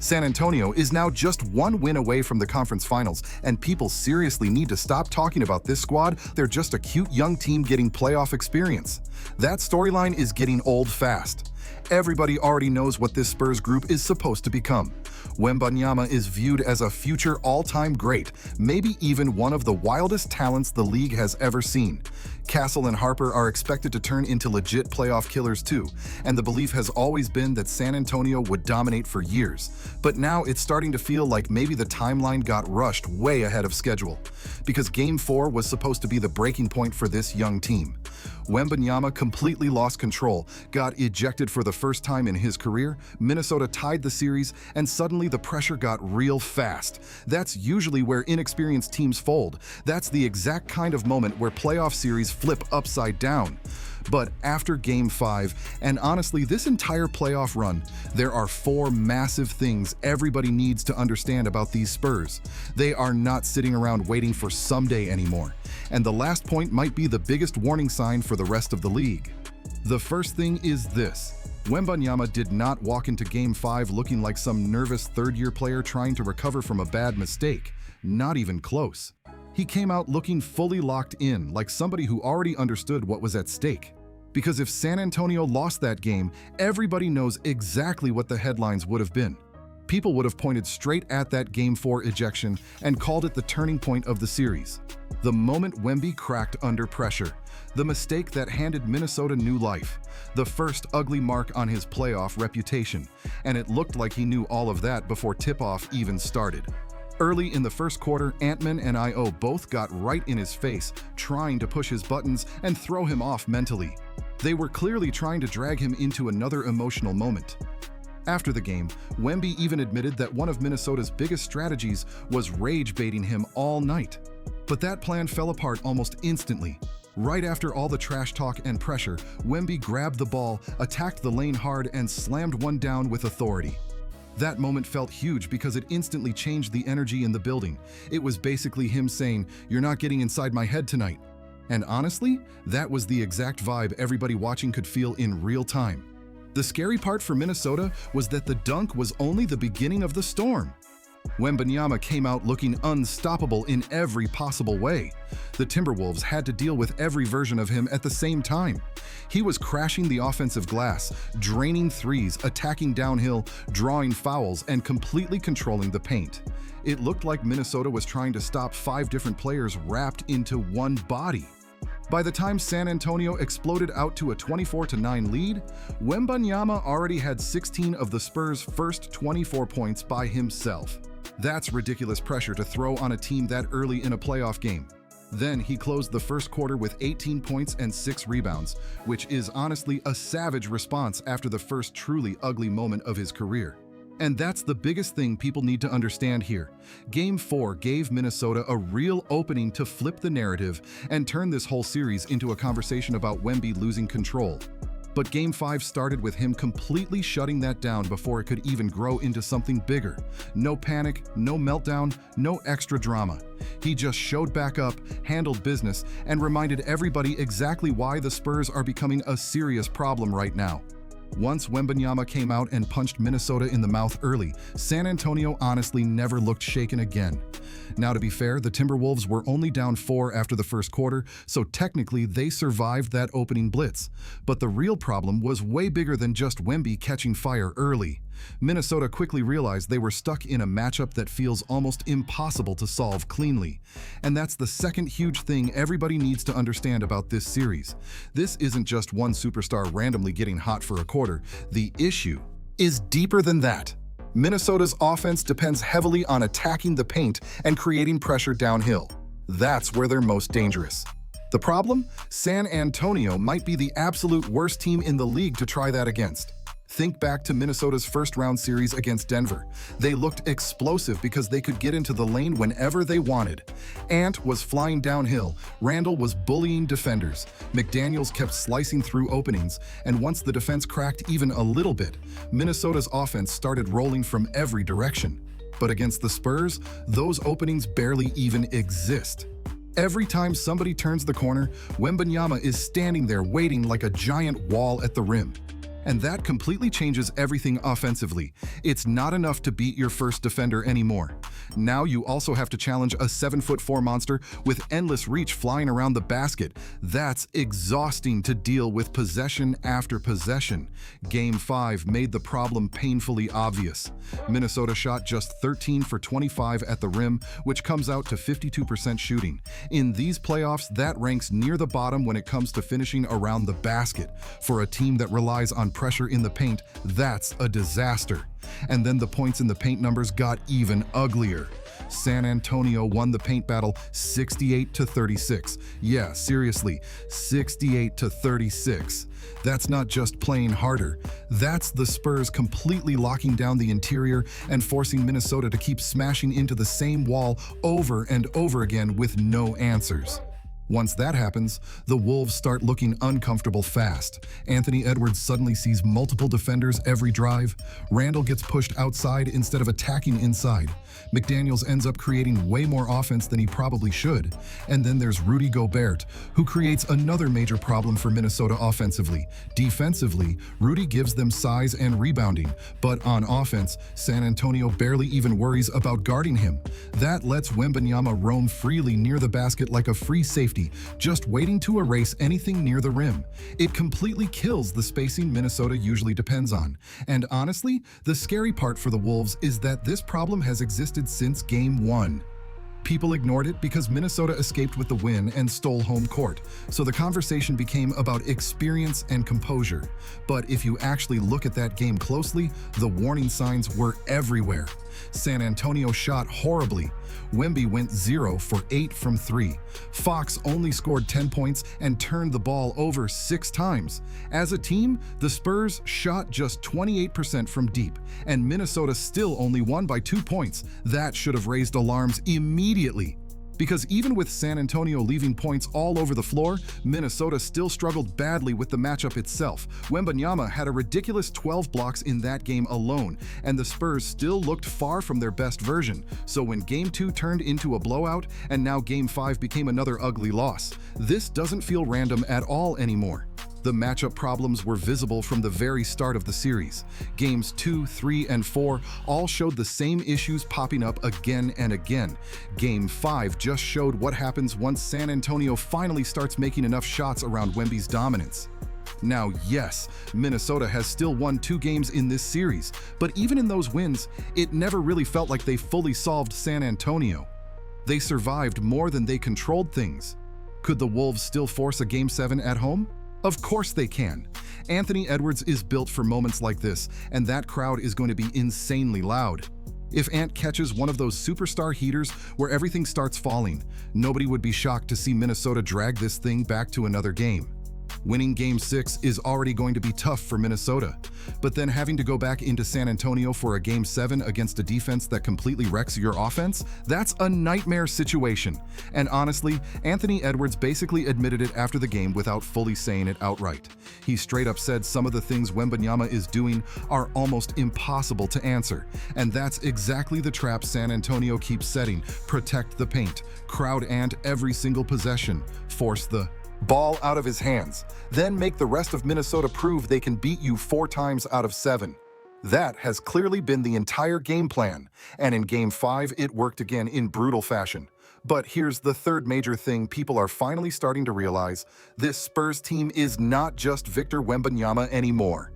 San Antonio is now just one win away from the conference finals, and people seriously need to stop talking about this squad. They're just a cute young team getting playoff experience. That storyline is getting old fast. Everybody already knows what this Spurs group is supposed to become. Wembanyama is viewed as a future all-time great, maybe even one of the wildest talents the league has ever seen. Castle and Harper are expected to turn into legit playoff killers too, and the belief has always been that San Antonio would dominate for years. But now it's starting to feel like maybe the timeline got rushed way ahead of schedule, because Game 4 was supposed to be the breaking point for this young team. Wembanyama completely lost control, got ejected for the first time in his career, Minnesota tied the series, and suddenly the pressure got real fast. That's usually where inexperienced teams fold. That's the exact kind of moment where playoff series flip upside down. But after Game 5, and honestly this entire playoff run, there are four massive things everybody needs to understand about these Spurs. They are not sitting around waiting for someday anymore. And the last point might be the biggest warning sign for the rest of the league. The first thing is this. Wembanyama did not walk into Game 5 looking like some nervous third-year player trying to recover from a bad mistake. Not even close. He came out looking fully locked in, like somebody who already understood what was at stake. Because if San Antonio lost that game, everybody knows exactly what the headlines would have been. People would have pointed straight at that Game 4 ejection and called it the turning point of the series. The moment Wemby cracked under pressure. The mistake that handed Minnesota new life. The first ugly mark on his playoff reputation. And it looked like he knew all of that before tip-off even started. Early in the first quarter, Ant-Man and I.O. both got right in his face, trying to push his buttons and throw him off mentally. They were clearly trying to drag him into another emotional moment. After the game, Wemby even admitted that one of Minnesota's biggest strategies was rage-baiting him all night. But that plan fell apart almost instantly. Right after all the trash talk and pressure, Wemby grabbed the ball, attacked the lane hard, and slammed one down with authority. That moment felt huge because it instantly changed the energy in the building. It was basically him saying, "You're not getting inside my head tonight." And honestly, that was the exact vibe everybody watching could feel in real time. The scary part for Minnesota was that the dunk was only the beginning of the storm. Wembanyama came out looking unstoppable in every possible way. The Timberwolves had to deal with every version of him at the same time. He was crashing the offensive glass, draining threes, attacking downhill, drawing fouls, and completely controlling the paint. It looked like Minnesota was trying to stop 5 different players wrapped into one body. By the time San Antonio exploded out to a 24-9 lead, Wembanyama already had 16 of the Spurs' first 24 points by himself. That's ridiculous pressure to throw on a team that early in a playoff game. Then he closed the first quarter with 18 points and 6 rebounds, which is honestly a savage response after the first truly ugly moment of his career. And that's the biggest thing people need to understand here. Game 4 gave Minnesota a real opening to flip the narrative and turn this whole series into a conversation about Wemby losing control. But Game 5 started with him completely shutting that down before it could even grow into something bigger. No panic, no meltdown, no extra drama. He just showed back up, handled business, and reminded everybody exactly why the Spurs are becoming a serious problem right now. Once Wembanyama came out and punched Minnesota in the mouth early, San Antonio honestly never looked shaken again. Now, to be fair, the Timberwolves were only down 4 after the first quarter, so technically they survived that opening blitz. But the real problem was way bigger than just Wemby catching fire early. Minnesota quickly realized they were stuck in a matchup that feels almost impossible to solve cleanly. And that's the second huge thing everybody needs to understand about this series. This isn't just one superstar randomly getting hot for a quarter. The issue is deeper than that. Minnesota's offense depends heavily on attacking the paint and creating pressure downhill. That's where they're most dangerous. The problem? San Antonio might be the absolute worst team in the league to try that against. Think back to Minnesota's first-round series against Denver. They looked explosive because they could get into the lane whenever they wanted. Ant was flying downhill, Randall was bullying defenders, McDaniels kept slicing through openings, and once the defense cracked even a little bit, Minnesota's offense started rolling from every direction. But against the Spurs, those openings barely even exist. Every time somebody turns the corner, Wembanyama is standing there waiting like a giant wall at the rim. And that completely changes everything offensively. It's not enough to beat your first defender anymore. Now you also have to challenge a 7'4" monster with endless reach flying around the basket. That's exhausting to deal with possession after possession. Game 5 made the problem painfully obvious. Minnesota shot just 13 for 25 at the rim, which comes out to 52% shooting. In these playoffs, that ranks near the bottom when it comes to finishing around the basket. For a team that relies on pressure in the paint, that's a disaster. And then the points in the paint numbers got even uglier. San Antonio won the paint battle 68-36. Yeah, seriously, 68-36. That's not just playing harder. That's the Spurs completely locking down the interior and forcing Minnesota to keep smashing into the same wall over and over again with no answers. Once that happens, the Wolves start looking uncomfortable fast. Anthony Edwards suddenly sees multiple defenders every drive. Randall gets pushed outside instead of attacking inside. McDaniels ends up creating way more offense than he probably should. And then there's Rudy Gobert, who creates another major problem for Minnesota offensively. Defensively, Rudy gives them size and rebounding, but on offense, San Antonio barely even worries about guarding him. That lets Wembanyama roam freely near the basket like a free safety, just waiting to erase anything near the rim. It completely kills the spacing Minnesota usually depends on. And honestly, the scary part for the Wolves is that this problem has existed since Game 1. People ignored it because Minnesota escaped with the win and stole home court, so the conversation became about experience and composure. But if you actually look at that game closely, the warning signs were everywhere. San Antonio shot horribly. Wemby went 0 for 8 from 3. Fox only scored 10 points and turned the ball over 6 times. As a team, the Spurs shot just 28% from deep, and Minnesota still only won by 2 points. That should have raised alarms immediately. Because even with San Antonio leaving points all over the floor, Minnesota still struggled badly with the matchup itself. Wembanyama had a ridiculous 12 blocks in that game alone, and the Spurs still looked far from their best version. So when Game 2 turned into a blowout, and now Game 5 became another ugly loss, this doesn't feel random at all anymore. The matchup problems were visible from the very start of the series. Games 2, 3, and 4 all showed the same issues popping up again and again. Game 5 just showed what happens once San Antonio finally starts making enough shots around Wemby's dominance. Now, yes, Minnesota has still won 2 games in this series, but even in those wins, it never really felt like they fully solved San Antonio. They survived more than they controlled things. Could the Wolves still force a Game 7 at home? Of course they can. Anthony Edwards is built for moments like this, and that crowd is going to be insanely loud. If Ant catches one of those superstar heaters where everything starts falling, nobody would be shocked to see Minnesota drag this thing back to another game. Winning Game 6 is already going to be tough for Minnesota, but then having to go back into San Antonio for a Game 7 against a defense that completely wrecks your offense, that's a nightmare situation. And honestly, Anthony Edwards basically admitted it after the game without fully saying it outright. He straight up said some of the things Wembanyama is doing are almost impossible to answer, and that's exactly the trap San Antonio keeps setting. Protect the paint, crowd Ant every single possession, force the ball out of his hands, then make the rest of Minnesota prove they can beat you 4 times out of 7. That has clearly been the entire game plan, and in Game 5 it worked again in brutal fashion. But here's the third major thing people are finally starting to realize: this Spurs team is not just Victor Wembanyama anymore.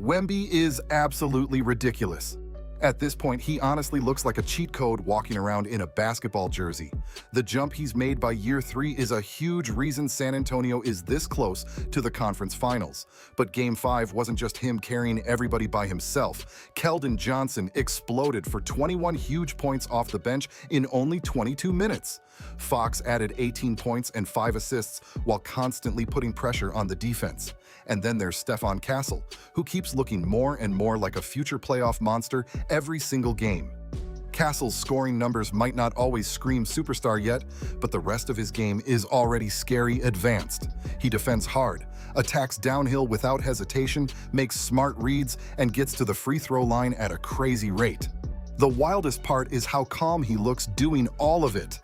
Wemby is absolutely ridiculous. At this point, he honestly looks like a cheat code walking around in a basketball jersey. The jump he's made by year 3 is a huge reason San Antonio is this close to the conference finals. But Game 5 wasn't just him carrying everybody by himself. Keldon Johnson exploded for 21 huge points off the bench in only 22 minutes. Fox added 18 points and 5 assists while constantly putting pressure on the defense. And then there's Stephon Castle, who keeps looking more and more like a future playoff monster every single game. Castle's scoring numbers might not always scream superstar yet, but the rest of his game is already scary advanced. He defends hard, attacks downhill without hesitation, makes smart reads, and gets to the free throw line at a crazy rate. The wildest part is how calm he looks doing all of it.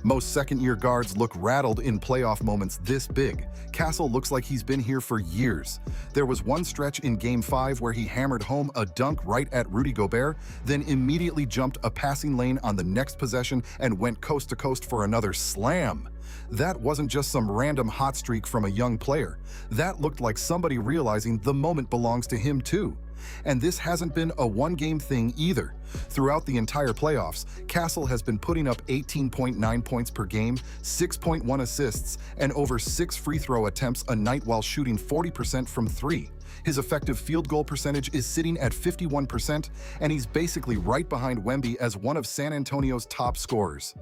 Most second-year guards look rattled in playoff moments this big. Castle looks like he's been here for years. There was one stretch in Game 5 where he hammered home a dunk right at Rudy Gobert, then immediately jumped a passing lane on the next possession and went coast to coast for another slam. That wasn't just some random hot streak from a young player. That looked like somebody realizing the moment belongs to him too. And this hasn't been a one-game thing either. Throughout the entire playoffs, Castle has been putting up 18.9 points per game, 6.1 assists, and over 6 free throw attempts a night while shooting 40% from 3. His effective field goal percentage is sitting at 51%, and he's basically right behind Wemby as one of San Antonio's top scorers.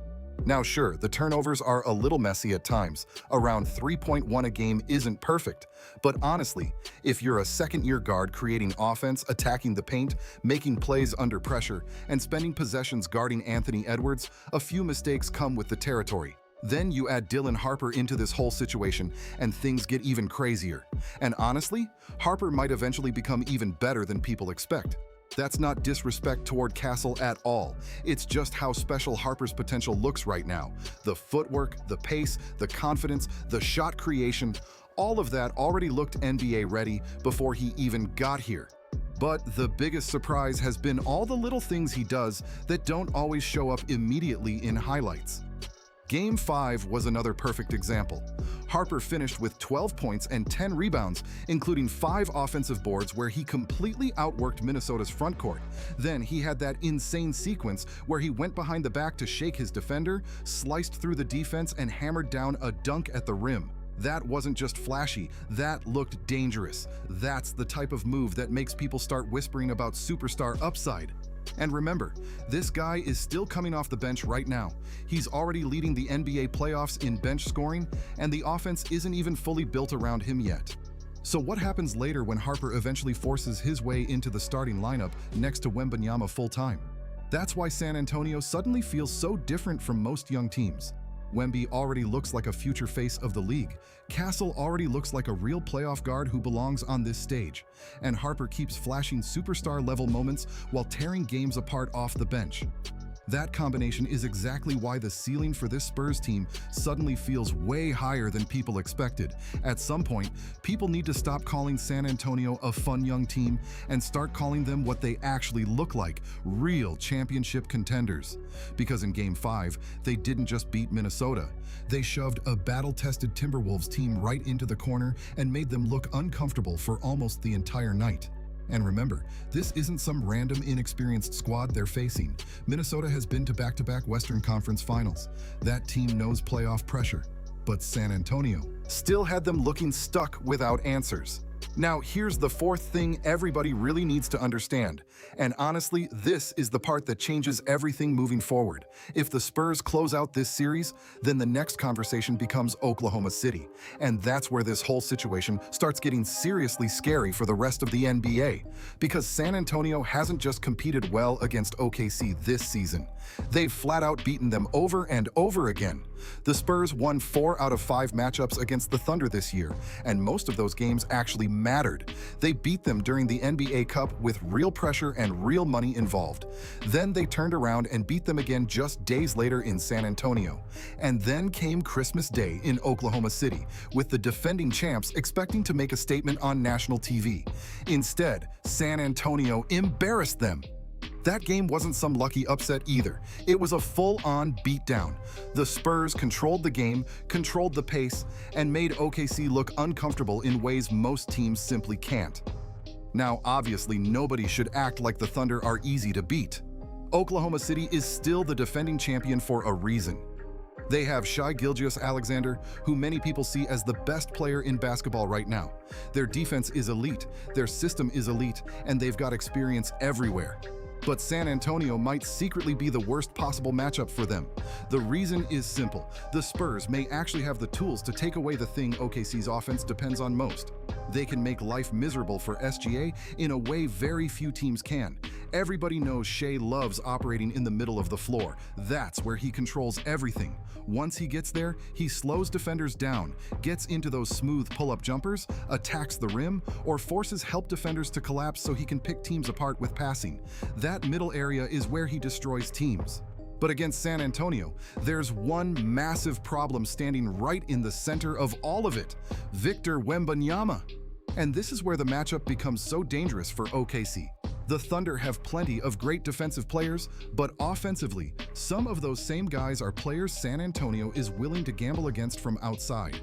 Now sure, the turnovers are a little messy at times. Around 3.1 a game isn't perfect. But honestly, if you're a second-year guard creating offense, attacking the paint, making plays under pressure, and spending possessions guarding Anthony Edwards, a few mistakes come with the territory. Then you add Dylan Harper into this whole situation, and things get even crazier. And honestly, Harper might eventually become even better than people expect. That's not disrespect toward Castle at all. It's just how special Harper's potential looks right now. The footwork, the pace, the confidence, the shot creation, all of that already looked NBA ready before he even got here. But the biggest surprise has been all the little things he does that don't always show up immediately in highlights. Game 5 was another perfect example. Harper finished with 12 points and 10 rebounds, including 5 offensive boards where he completely outworked Minnesota's front court. Then he had that insane sequence where he went behind the back to shake his defender, sliced through the defense, and hammered down a dunk at the rim. That wasn't just flashy, that looked dangerous. That's the type of move that makes people start whispering about superstar upside. And remember, this guy is still coming off the bench right now. He's already leading the NBA playoffs in bench scoring, and the offense isn't even fully built around him yet. So what happens later when Harper eventually forces his way into the starting lineup next to Wembanyama full-time? That's why San Antonio suddenly feels so different from most young teams. Wemby already looks like a future face of the league. Castle already looks like a real playoff guard who belongs on this stage. And Harper keeps flashing superstar-level moments while tearing games apart off the bench. That combination is exactly why the ceiling for this Spurs team suddenly feels way higher than people expected. At some point, people need to stop calling San Antonio a fun young team and start calling them what they actually look like, real championship contenders. Because in Game 5, they didn't just beat Minnesota. They shoved a battle-tested Timberwolves team right into the corner and made them look uncomfortable for almost the entire night. And remember, this isn't some random inexperienced squad they're facing. Minnesota has been to back-to-back Western Conference Finals. That team knows playoff pressure. But San Antonio still had them looking stuck without answers. Now, here's the fourth thing everybody really needs to understand. And honestly, this is the part that changes everything moving forward. If the Spurs close out this series, then the next conversation becomes Oklahoma City. And that's where this whole situation starts getting seriously scary for the rest of the NBA. Because San Antonio hasn't just competed well against OKC this season. They've flat out beaten them over and over again. The Spurs won 4 out of 5 matchups against the Thunder this year, and most of those games actually mattered. They beat them during the NBA Cup with real pressure and real money involved. Then they turned around and beat them again just days later in San Antonio. And then came Christmas Day in Oklahoma City, with the defending champs expecting to make a statement on national TV. Instead, San Antonio embarrassed them. That game wasn't some lucky upset either. It was a full-on beatdown. The Spurs controlled the game, controlled the pace, and made OKC look uncomfortable in ways most teams simply can't. Now, obviously, nobody should act like the Thunder are easy to beat. Oklahoma City is still the defending champion for a reason. They have Shai Gilgeous-Alexander, who many people see as the best player in basketball right now. Their defense is elite, their system is elite, and they've got experience everywhere. But San Antonio might secretly be the worst possible matchup for them. The reason is simple. The Spurs may actually have the tools to take away the thing OKC's offense depends on most. They can make life miserable for SGA in a way very few teams can. Everybody knows Shai loves operating in the middle of the floor. That's where he controls everything. Once he gets there, he slows defenders down, gets into those smooth pull-up jumpers, attacks the rim, or forces help defenders to collapse so he can pick teams apart with passing. That middle area is where he destroys teams. But against San Antonio, there's one massive problem standing right in the center of all of it: Victor Wembanyama. And this is where the matchup becomes so dangerous for OKC. The Thunder have plenty of great defensive players, but offensively, some of those same guys are players San Antonio is willing to gamble against from outside.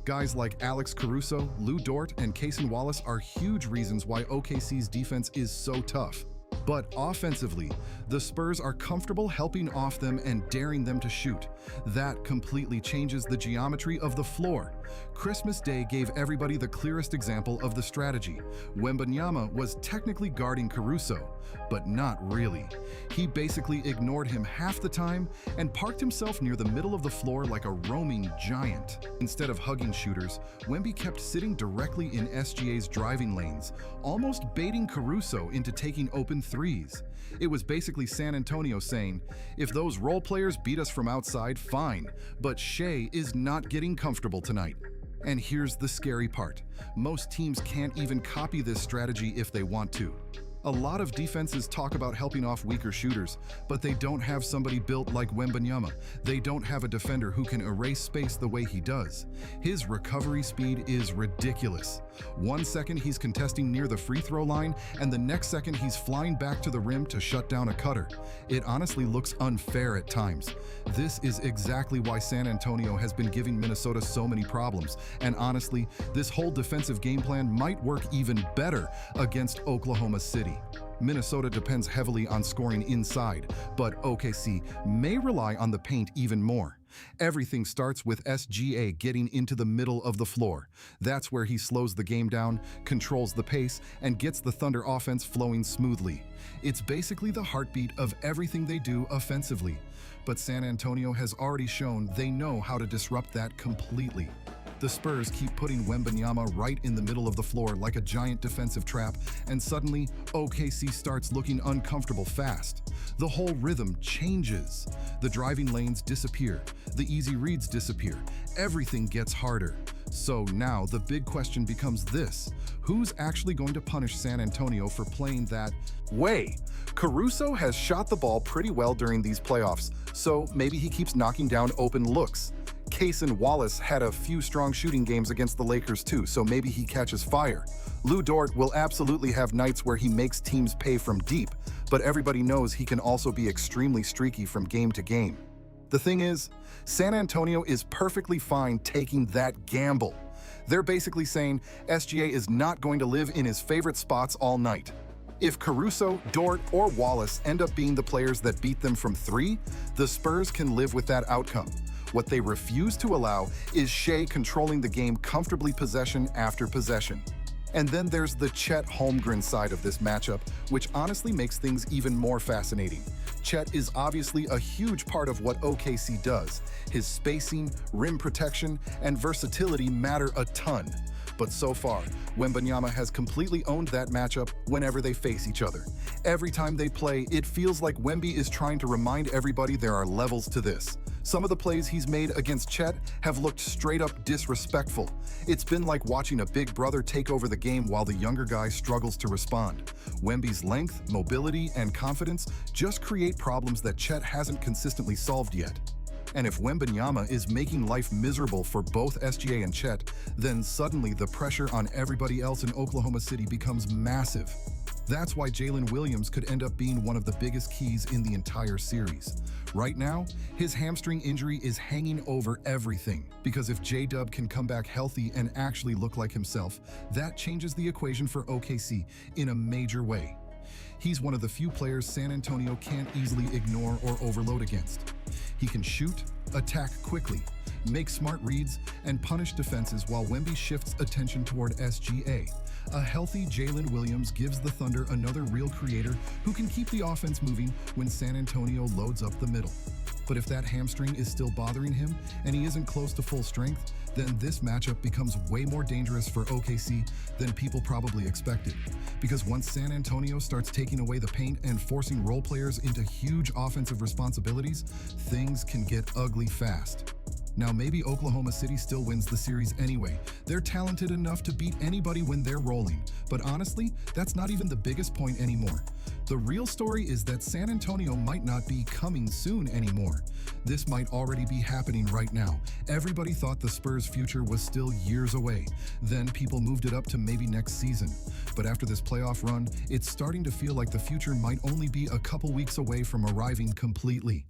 Guys like Alex Caruso, Lou Dort, and Cason Wallace are huge reasons why OKC's defense is so tough. But offensively, the Spurs are comfortable helping off them and daring them to shoot. That completely changes the geometry of the floor. Christmas Day gave everybody the clearest example of the strategy. Wembanyama was technically guarding Caruso, but not really. He basically ignored him half the time and parked himself near the middle of the floor like a roaming giant. Instead of hugging shooters, Wemby kept sitting directly in SGA's driving lanes, almost baiting Caruso into taking open threes. It was basically San Antonio saying, if those role players beat us from outside, fine, but Shea is not getting comfortable tonight. And here's the scary part. Most teams can't even copy this strategy if they want to. A lot of defenses talk about helping off weaker shooters, but they don't have somebody built like Wembanyama. They don't have a defender who can erase space the way he does. His recovery speed is ridiculous. 1 second he's contesting near the free throw line, and the next second he's flying back to the rim to shut down a cutter. It honestly looks unfair at times. This is exactly why San Antonio has been giving Minnesota so many problems, and honestly, this whole defensive game plan might work even better against Oklahoma City. Minnesota depends heavily on scoring inside, but OKC may rely on the paint even more. Everything starts with SGA getting into the middle of the floor. That's where he slows the game down, controls the pace, and gets the Thunder offense flowing smoothly. It's basically the heartbeat of everything they do offensively. But San Antonio has already shown they know how to disrupt that completely. The Spurs keep putting Wembanyama right in the middle of the floor like a giant defensive trap, and suddenly OKC starts looking uncomfortable fast. The whole rhythm changes. The driving lanes disappear. The easy reads disappear. Everything gets harder. So now the big question becomes this: who's actually going to punish San Antonio for playing that way? Caruso has shot the ball pretty well during these playoffs, so maybe he keeps knocking down open looks. Cason Wallace had a few strong shooting games against the Lakers too, so maybe he catches fire. Lou Dort will absolutely have nights where he makes teams pay from deep, but everybody knows he can also be extremely streaky from game to game. The thing is, San Antonio is perfectly fine taking that gamble. They're basically saying SGA is not going to live in his favorite spots all night. If Caruso, Dort, or Wallace end up being the players that beat them from three, the Spurs can live with that outcome. What they refuse to allow is Shea controlling the game comfortably possession after possession. And then there's the Chet Holmgren side of this matchup, which honestly makes things even more fascinating. Chet is obviously a huge part of what OKC does. His spacing, rim protection, and versatility matter a ton. But so far, Wembanyama has completely owned that matchup whenever they face each other. Every time they play, it feels like Wemby is trying to remind everybody there are levels to this. Some of the plays he's made against Chet have looked straight up disrespectful. It's been like watching a big brother take over the game while the younger guy struggles to respond. Wemby's length, mobility, and confidence just create problems that Chet hasn't consistently solved yet. And if Wembanyama is making life miserable for both SGA and Chet, then suddenly the pressure on everybody else in Oklahoma City becomes massive. That's why Jalen Williams could end up being one of the biggest keys in the entire series. Right now, his hamstring injury is hanging over everything, because if J-Dub can come back healthy and actually look like himself, that changes the equation for OKC in a major way. He's one of the few players San Antonio can't easily ignore or overload against. He can shoot, attack quickly, make smart reads, and punish defenses while Wemby shifts attention toward SGA. A healthy Jalen Williams gives the Thunder another real creator who can keep the offense moving when San Antonio loads up the middle. But if that hamstring is still bothering him and he isn't close to full strength, then this matchup becomes way more dangerous for OKC than people probably expected. Because once San Antonio starts taking away the paint and forcing role players into huge offensive responsibilities, things can get ugly fast. Now, maybe Oklahoma City still wins the series anyway. They're talented enough to beat anybody when they're rolling. But honestly, that's not even the biggest point anymore. The real story is that San Antonio might not be coming soon anymore. This might already be happening right now. Everybody thought the Spurs' future was still years away. Then people moved it up to maybe next season. But after this playoff run, it's starting to feel like the future might only be a couple weeks away from arriving completely.